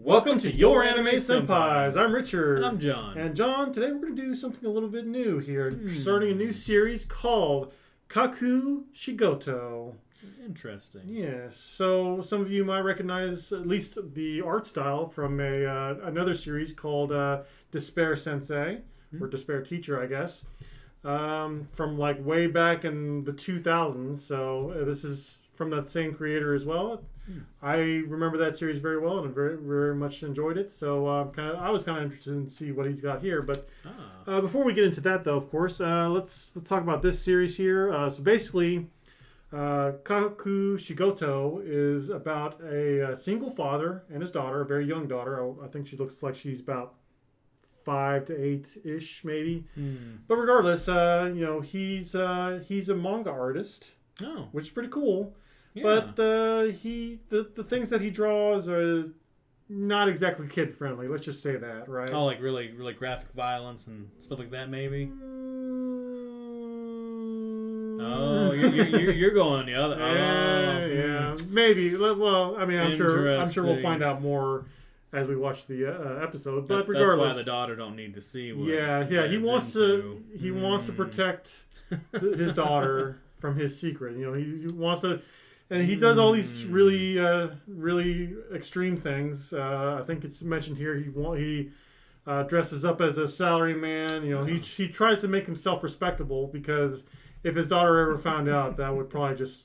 Welcome to Your Anime Senpais. I'm Richard. And I'm John. And John, today we're going to do something a little bit new here. Starting a new series called Kakushigoto. Interesting. Yes. So some of you might recognize at least the art style from another series called Despair Sensei, or Despair Teacher, I guess, from like way back in the 2000s. So this is from that same creator as well. I remember that series very well and very, very much enjoyed it. So I was kind of interested in see what he's got here. But before we get into that, though, of course, let's talk about this series here. So basically, Kakushigoto is about a single father and his daughter, a very young daughter. I think she looks like she's about 5 to 8-ish, maybe. But regardless, he's a manga artist, which is pretty cool. Yeah. But the things that he draws are not exactly kid friendly. Let's just say that, right? Oh, like really graphic violence and stuff like that, maybe. Oh, you're going the other. Yeah, maybe. Well, I mean, I'm sure we'll find out more as we watch the episode. But regardless, that's why the daughter don't need to see. What he wants to protect his daughter from his secret. You know, he wants to. And he does all these really extreme things. I think it's mentioned here. He dresses up as a salaryman. You know, he tries to make himself respectable because if his daughter ever found out, that would probably just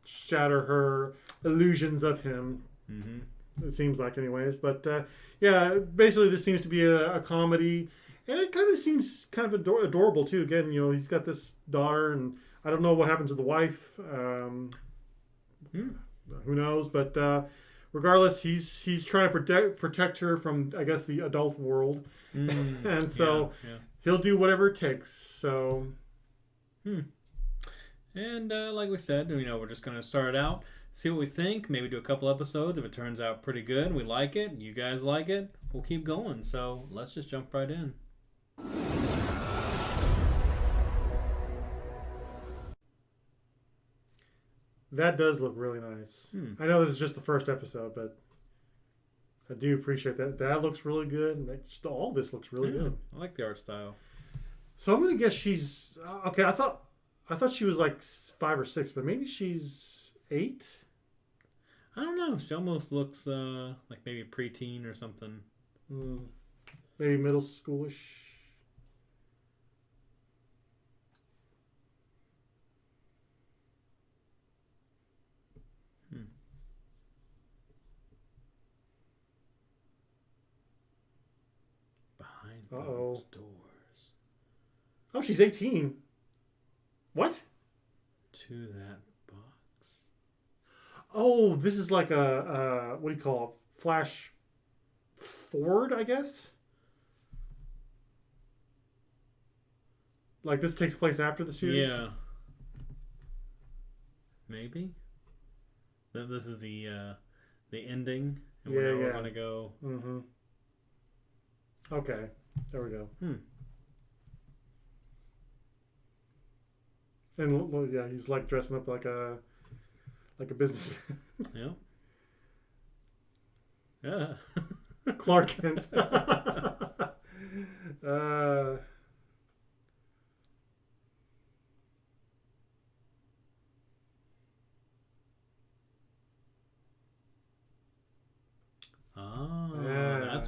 shatter her illusions of him. It seems like, anyways. But basically, this seems to be a comedy, and it kind of seems kind of adorable too. Again, you know, he's got this daughter, and I don't know what happened to the wife. Who knows? But regardless, he's trying to protect her from, I guess, the adult world, and so he'll do whatever it takes. So, and like we said, we're just gonna start it out, see what we think, maybe do a couple episodes. If it turns out pretty good, we like it, you guys like it, we'll keep going. So let's just jump right in. That does look really nice. I know this is just the first episode, but I do appreciate that. That looks really good, and just all this looks really good. I like the art style. So I'm gonna guess she's okay. I thought she was like 5 or 6, but maybe she's 8. I don't know. She almost looks like maybe preteen or something. Maybe middle schoolish. Those doors. Oh, she's 18. What? To that box. Oh, this is like a what do you call it? Flash forward, I guess? Like this takes place after the series? Yeah. Maybe. This is the ending. And we're going to go... Okay. There we go. And yeah, he's like dressing up like a businessman. Yeah. Clark Kent. That's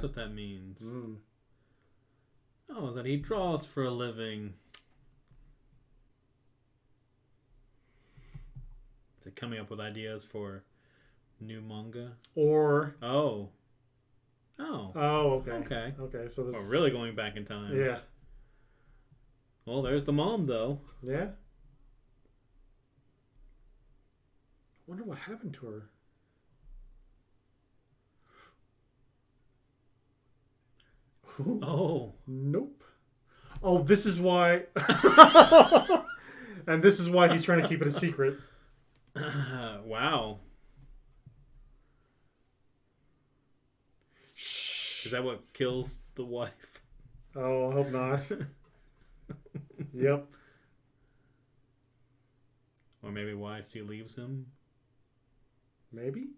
what that means. Oh, is that he draws for a living? Is it coming up with ideas for new manga? Or okay. So this we're really going back in time. Yeah. Well, there's the mom, though. Yeah. I wonder what happened to her. Oh. Nope. Oh, this is why. And this is why he's trying to keep it a secret. Wow. Shh. Is that what kills the wife? Oh, I hope not. Yep. Or maybe why she leaves him? Maybe?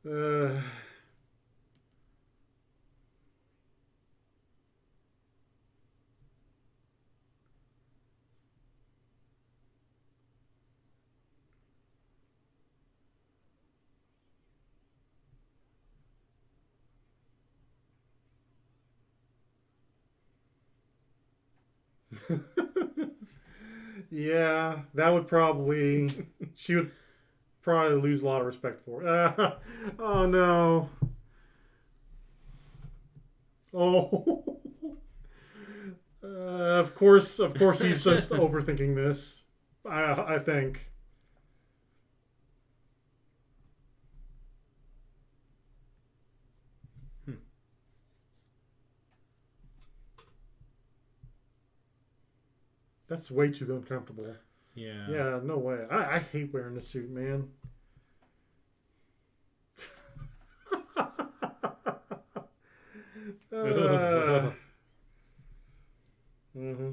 uh, yeah, that would probably... She would probably lose a lot of respect for it. Oh, no. Oh. Of course he's just overthinking this. I think. That's way too uncomfortable. Yeah. Yeah, no way. I hate wearing the suit, man. Mm-hmm.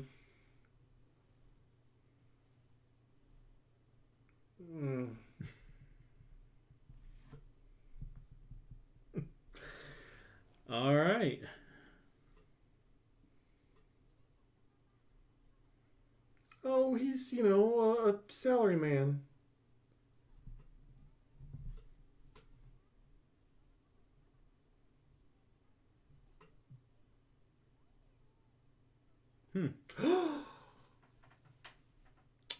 Mm. All right. Oh, he's, a salary man.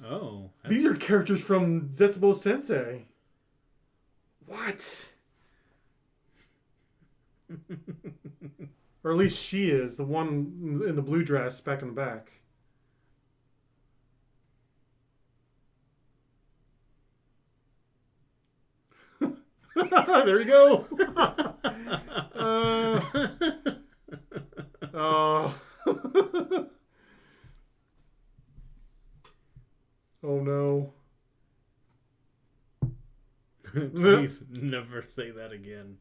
Oh. These are characters from Zetsubo Sensei. What? Or at least she is, the one in the blue dress back in the back. There you go. Oh. Oh no. Please never say that again.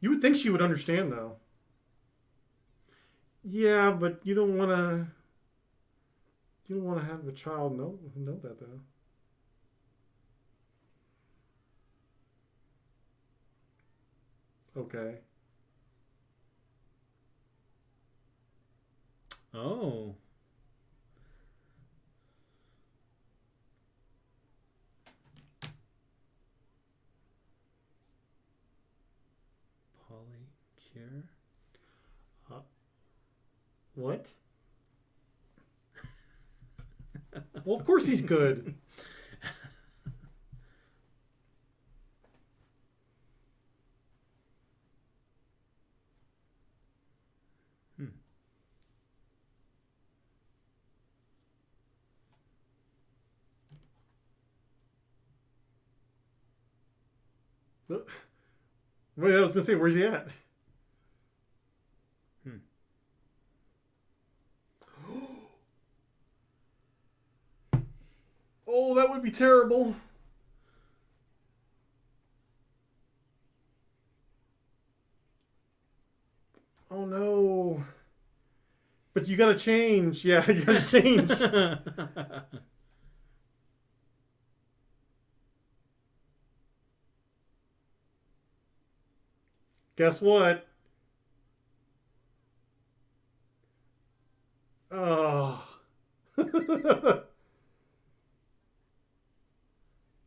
You would think she would understand, though. Yeah, but you don't want to. You don't want to have a child know that, though. Okay. Oh. Polycure? What? Well, of course he's good. Wait, I was gonna say, where's he at? Oh, that would be terrible. Oh no. But you gotta change. Yeah, you gotta change. Guess what? Oh.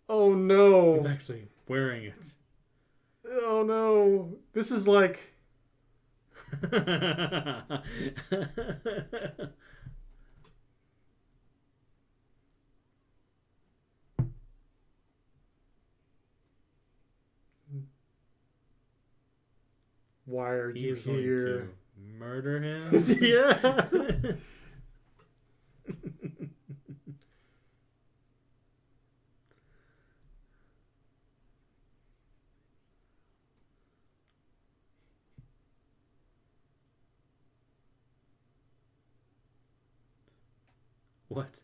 Oh no. He's actually wearing it. Oh no. This is like... Why are you He's going here? to murder him? Yeah. What?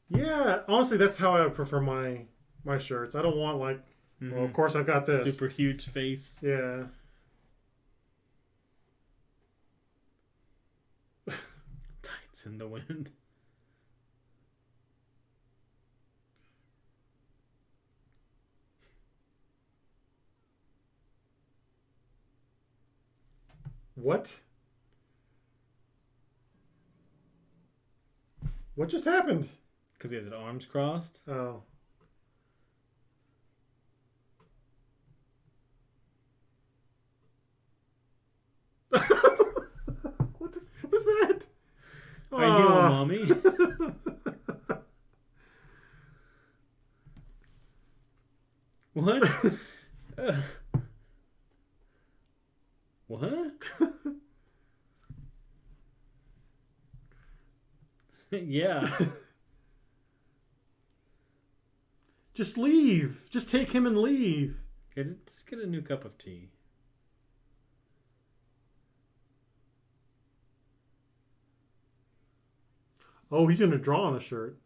Yeah, honestly, that's how I would prefer my shirts. I don't want like, well, of course I've got this. Super huge face. Yeah. It's in the wind. What? What just happened? Because he has his arms crossed. Oh. What was that? Are you a mommy? What? What? Yeah. Just leave. Just take him and leave. Just get a new cup of tea. Oh, he's gonna draw on the shirt.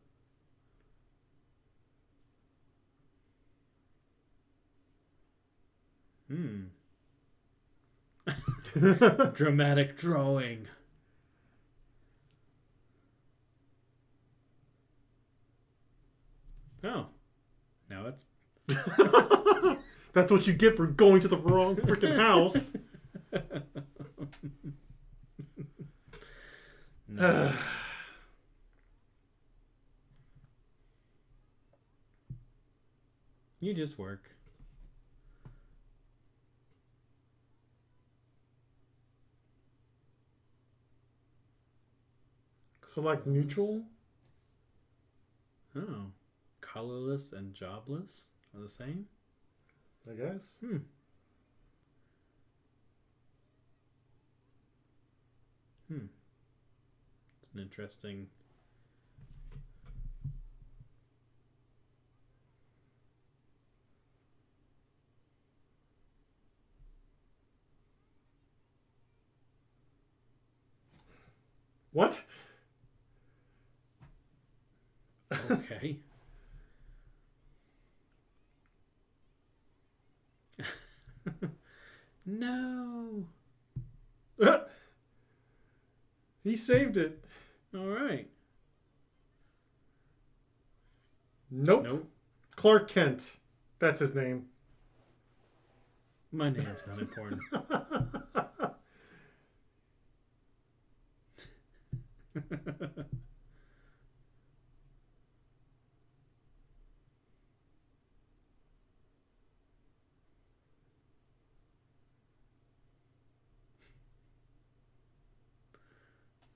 Dramatic drawing. Oh. Now it's... That's what you get for going to the wrong freaking house. Nice. You just work. So like neutral? Oh. Colorless and jobless are the same? I guess. It's an interesting... What? Okay. No. He saved it. All right. Nope. Nope. Clark Kent. That's his name. My name's not important.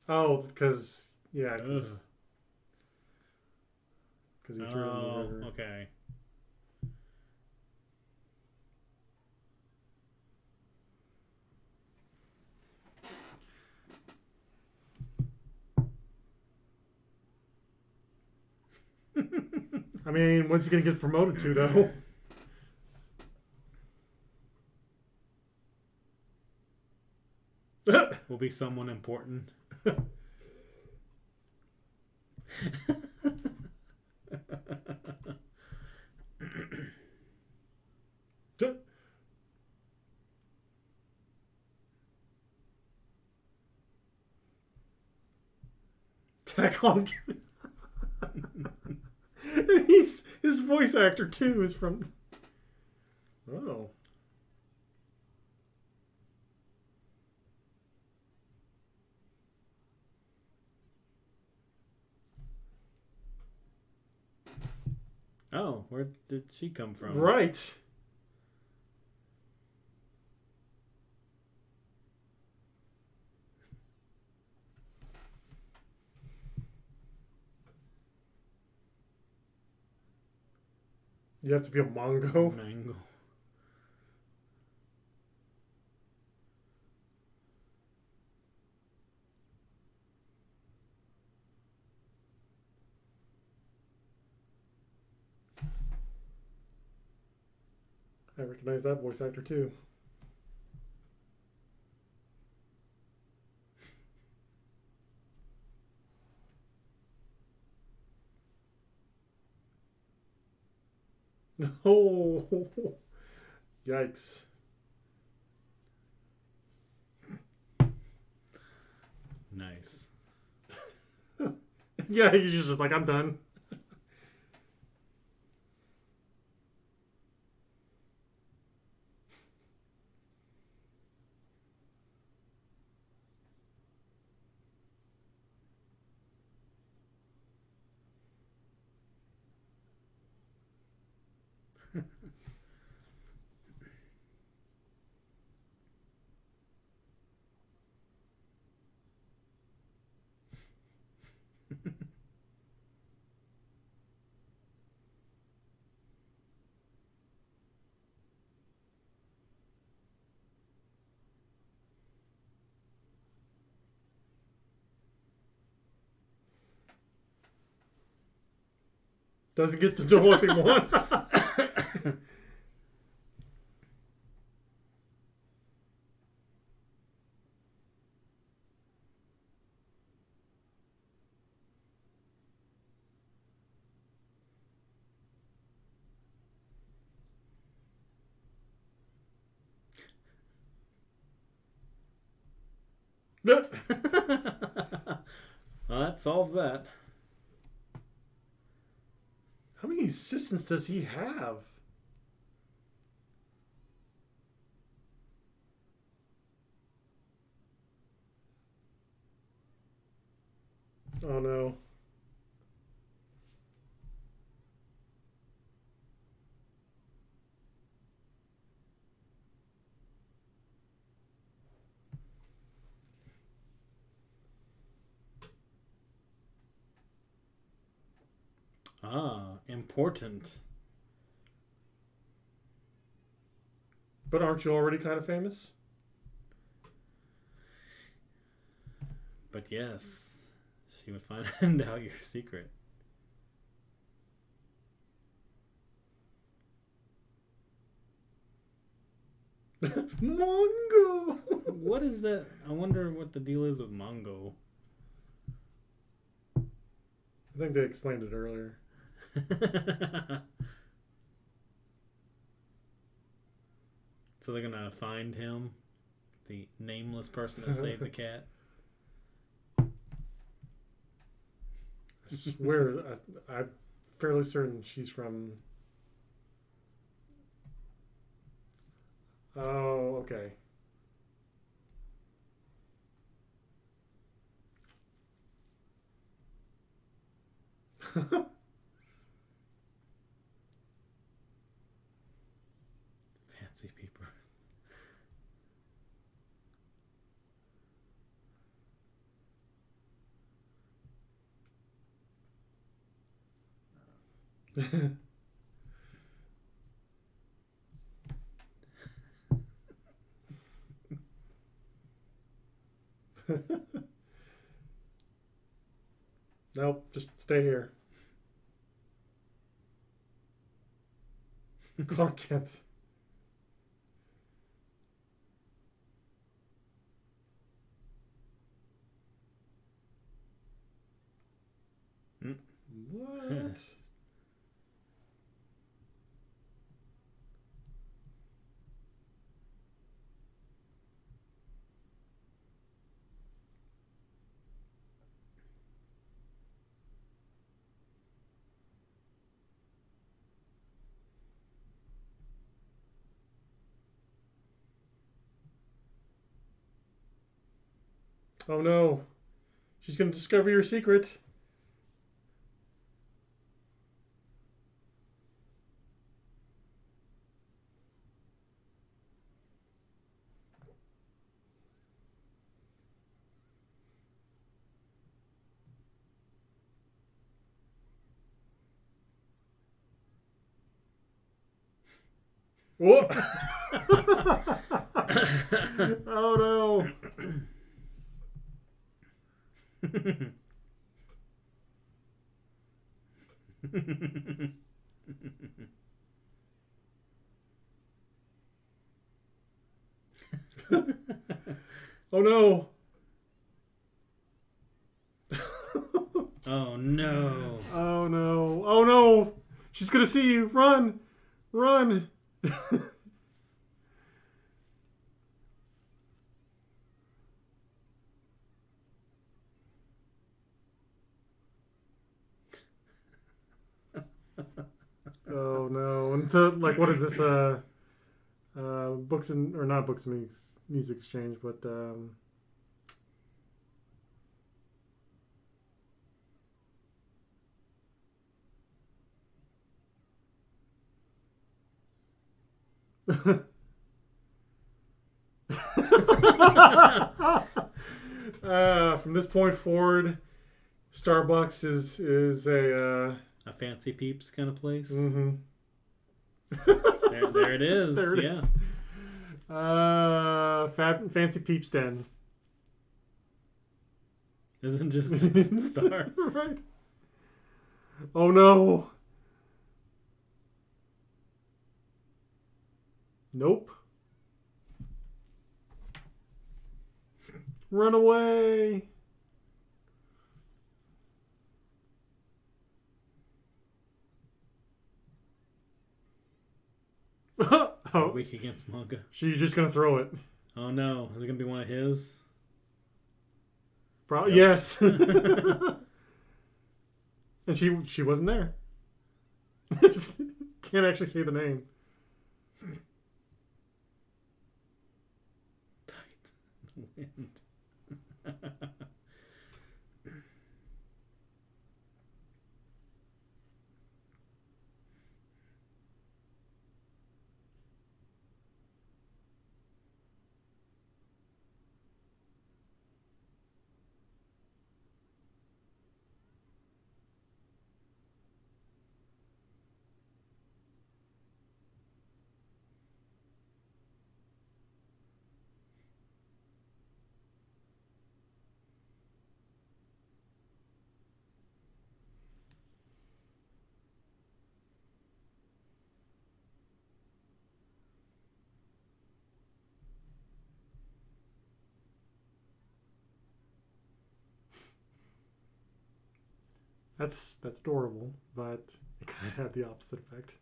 Oh, because yeah, because he threw it in the Oh, river. okay. I mean, what's he gonna get promoted to though? Will be someone important. Tack on. And his voice actor too is from. Oh. Oh, where did she come from? Right. You have to be a Mongo. Mango. I recognize that voice actor too. Oh, yikes. Nice. Yeah, he's just like, I'm done. Doesn't get to do what they want. Well, that solves that. How many assistants does he have? Oh no. Ah, important. But aren't you already kind of famous? But yes, she would find out your secret. Mongo! What is that? I wonder what the deal is with Mongo. I think they explained it earlier. So they're gonna find him, the nameless person that saved the cat. I swear, I'm fairly certain she's from... Oh, okay. Fancy people. Nope, just stay here. Clark Kent. What? Oh no. She's going to discover your secret. Whoa. Oh no. Oh no. Oh no. Oh no. Oh no. She's going to see you. Run. Run. like what is this? Books and or not books and music exchange, but from this point forward, Starbucks is a fancy peeps kind of place. Mm-hmm. there it is. There it yeah. is. Fancy peeps den. Isn't just Star. Right. Oh no. Nope. Run away. Oh. Weak against manga. She's just gonna throw it. Oh no. Is it gonna be one of his? Probably yes. And she wasn't there. Can't actually say the name. Tight wind. That's adorable, but it kind of had the opposite effect.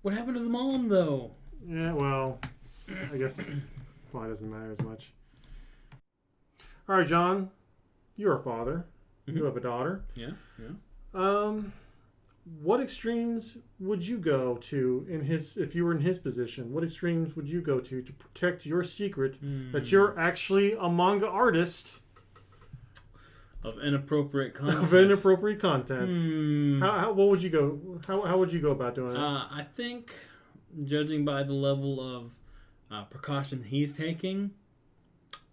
What happened to the mom, though? Yeah, well, I guess probably doesn't matter as much. All right, John, you're a father. Mm-hmm. You have a daughter. Yeah. What extremes would you go to if you were in his position? What extremes would you go to protect your secret that you're actually a manga artist of inappropriate content? What would you go? How would you go about doing it? I think, judging by the level of precaution he's taking,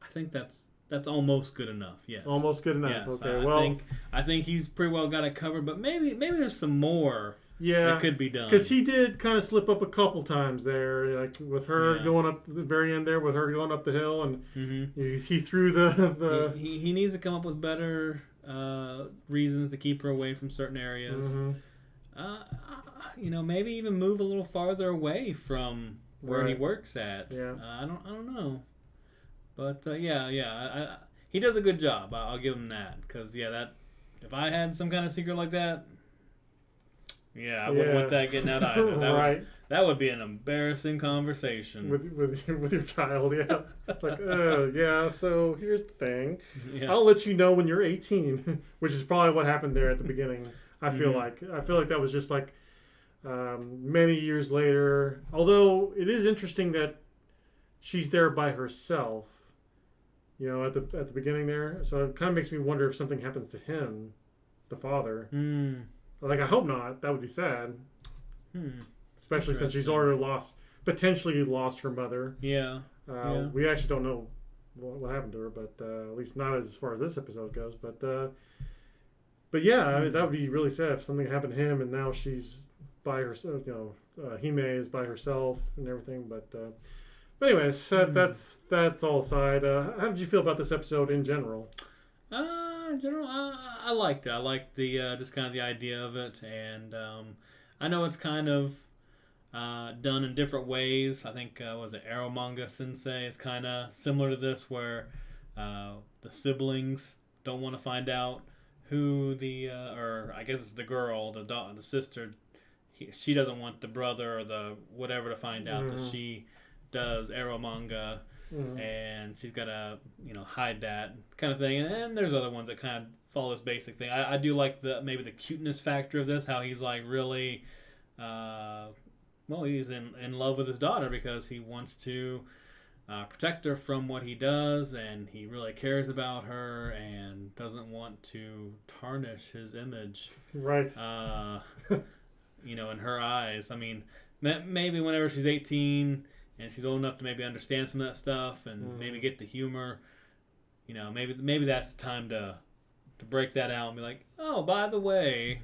I think that's almost good enough. Yes, almost good enough. Yes, Okay, I think he's pretty well got it covered, but maybe there's some more. Yeah, that could be done, because he did kind of slip up a couple times there, like with her going up the very end there, with her going up the hill, and he threw the. He needs to come up with better reasons to keep her away from certain areas. Maybe even move a little farther away from where he works at. Yeah, I don't know, but he does a good job. I'll give him that, because that if I had some kind of secret like that. Yeah, I wouldn't want that getting out either. That would be an embarrassing conversation with your child. Yeah, it's like, so here's the thing. Yeah. I'll let you know when you're 18, which is probably what happened there at the beginning. I feel like that was just like many years later. Although it is interesting that she's there by herself. At the beginning there, so it kind of makes me wonder if something happens to him, the father. Like, I hope not. That would be sad. Especially since she's already potentially lost her mother. Yeah. We actually don't know what happened to her, but at least not as far as this episode goes. But yeah, I mean, that would be really sad if something happened to him and now she's by herself. Hime is by herself and everything. But anyways, that's all aside. How did you feel about this episode in general? In general, I liked it. I liked the just kind of the idea of it, and I know it's kind of done in different ways. I think was it Arrow Manga Sensei is kind of similar to this, where the siblings don't want to find out who or I guess it's the girl, the sister. She doesn't want the brother or the whatever to find out that she does Arrow Manga, and she's got to hide that kind of thing. And there's other ones that kind of follow this basic thing. I do like maybe the cuteness factor of this, how he's like really he's in love with his daughter because he wants to protect her from what he does, and he really cares about her and doesn't want to tarnish his image. Right. In her eyes. I mean, maybe whenever she's 18 and she's old enough to maybe understand some of that stuff and maybe get the humor, maybe that's the time to break that out and be like, oh, by the way,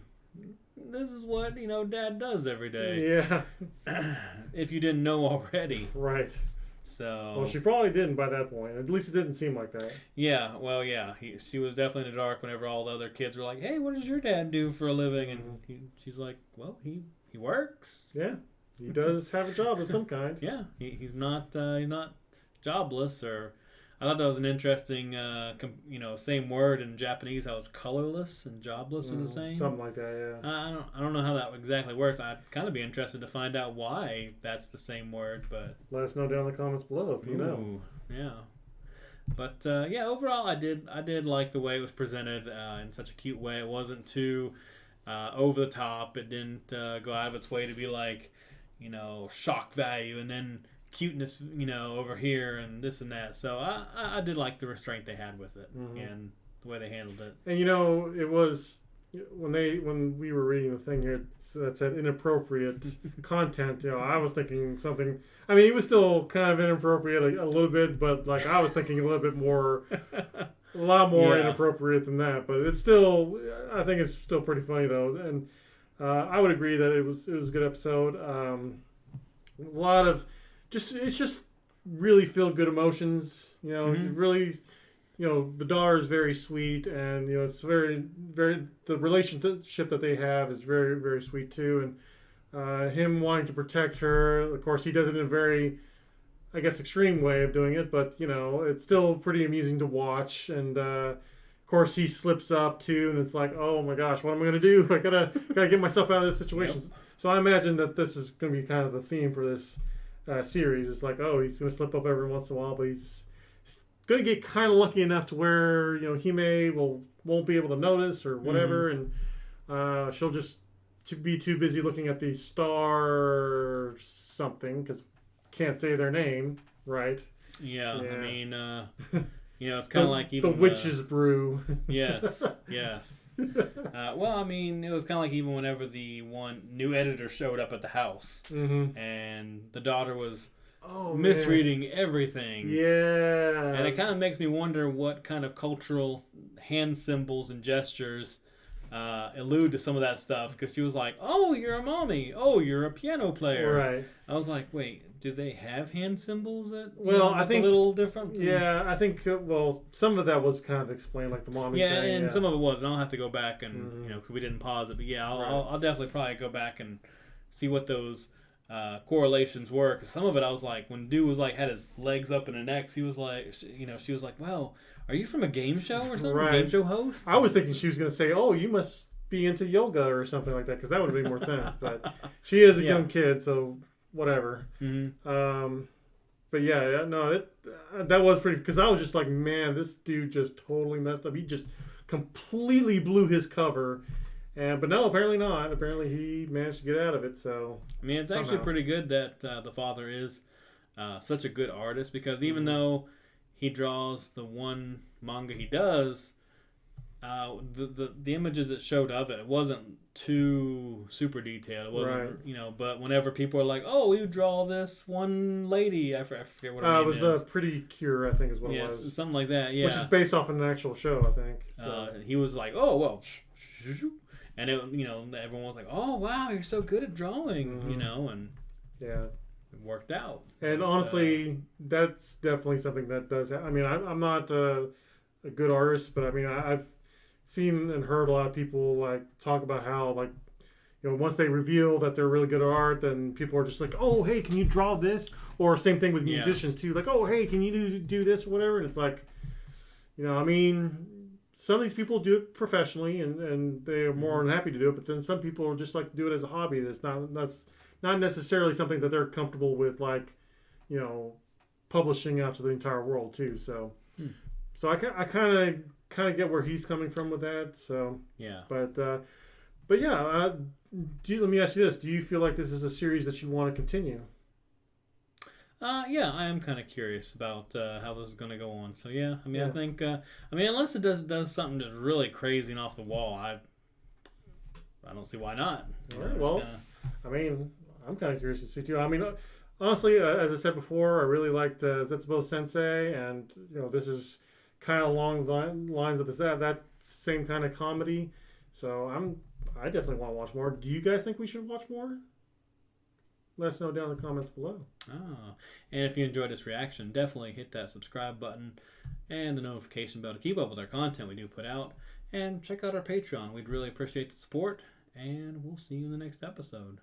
this is what Dad does every day. Yeah. If you didn't know already. Right. So. Well, she probably didn't by that point. At least it didn't seem like that. Yeah. Well, yeah. She was definitely in the dark whenever all the other kids were like, "Hey, what does your dad do for a living?" And she's like, "Well, he works." Yeah. He does have a job of some kind. Yeah. He's not jobless or. I thought that was an interesting, same word in Japanese, how it's colorless and jobless are the same. Something like that, yeah. I don't know how that exactly works. I'd kind of be interested to find out why that's the same word, but... Let us know down in the comments below if you know. Yeah. But, overall, I did like the way it was presented in such a cute way. It wasn't too over the top. It didn't go out of its way to be like, shock value and then... cuteness, over here and this and that. So I did like the restraint they had with it and the way they handled it. And it was when we were reading the thing here that said inappropriate content. I was thinking something. I mean, it was still kind of inappropriate a little bit, but like I was thinking a little bit more, a lot more inappropriate than that. But it's still, I think it's still pretty funny though, and I would agree that it was a good episode. A lot of it's just really feel good emotions, really, the daughter is very sweet and, it's very, very, the relationship that they have is very, very sweet too. And him wanting to protect her, of course, he does it in a very, I guess, extreme way of doing it, but, it's still pretty amusing to watch. And, of course, he slips up too, and it's like, oh my gosh, what am I going to do? I gotta get myself out of this situation. Yep. So I imagine that this is going to be kind of the theme for this series. It's like, oh, he's going to slip up every once in a while, but he's going to get kind of lucky enough to where he won't be able to notice or whatever, and she'll just be too busy looking at the star something because can't say their name, right? Yeah. I mean, it's kind of like even the witch's brew. Yes. Well, I mean, it was kind of like even whenever the one new editor showed up at the house, and the daughter was misreading everything. Yeah. And it kind of makes me wonder what kind of cultural hand symbols and gestures allude to some of that stuff, because she was like, "Oh, you're a mommy. Oh, you're a piano player." Right. I was like, wait. Do they have hand symbols that I think a little different? Yeah, I think some of that was kind of explained, like the mommy thing. And some of it was. And I'll have to go back and because we didn't pause it, but I'll definitely probably go back and see what those correlations were. Because some of it I was like, when dude was like had his legs up in an X, he was like, she was like, "Well, are you from a game show or something? Right. A game show host?" I was thinking she was going to say, "Oh, you must be into yoga or something like that," because that would have made more sense. But she is a young kid, so. Whatever. But that was pretty, because I was just like, man, this dude just totally messed up. He just completely blew his cover, but no, apparently not. Apparently he managed to get out of it. So I mean, it's actually pretty good that the father is such a good artist, because even though he draws the one manga he does, the images that showed of it wasn't too super detailed. It wasn't, but whenever people are like, "Oh, you draw this one lady," I forget what her name is. It was Pretty Cure, I think is what it was. Yes, something like that. Yeah, which is based off an actual show, I think. So. He was like, "Oh well," and it, everyone was like, "Oh wow, you're so good at drawing," and yeah. It worked out. And honestly, that's definitely something that does. I mean, I'm not a good artist, but I mean, I've seen and heard a lot of people like talk about how, like, once they reveal that they're really good at art, then people are just like, oh, hey, can you draw this? Or same thing with musicians too, like, oh, hey, can you do this or whatever? And it's like, I mean, some of these people do it professionally, and they are more than happy to do it. But then some people are just like do it as a hobby. That's not necessarily something that they're comfortable with, like, publishing out to the entire world too. So, so I kind of get where he's coming from with that. So yeah, but yeah, let me ask you this: do you feel like this is a series that you want to continue? Yeah, I am kind of curious about how this is going to go on. So yeah, I mean, I think, unless it does something that's really crazy and off the wall, I don't see why not. Well, I mean, I'm kind of curious to see too. I mean, honestly, as I said before, I really liked Zetsubo Sensei, and this is kind of along the lines of that same kind of comedy. So I definitely want to watch more. Do you guys think we should watch more? Let us know down in the comments below. And if you enjoyed this reaction, definitely hit that subscribe button and the notification bell to keep up with our content we do put out. And check out our Patreon. We'd really appreciate the support. And we'll see you in the next episode.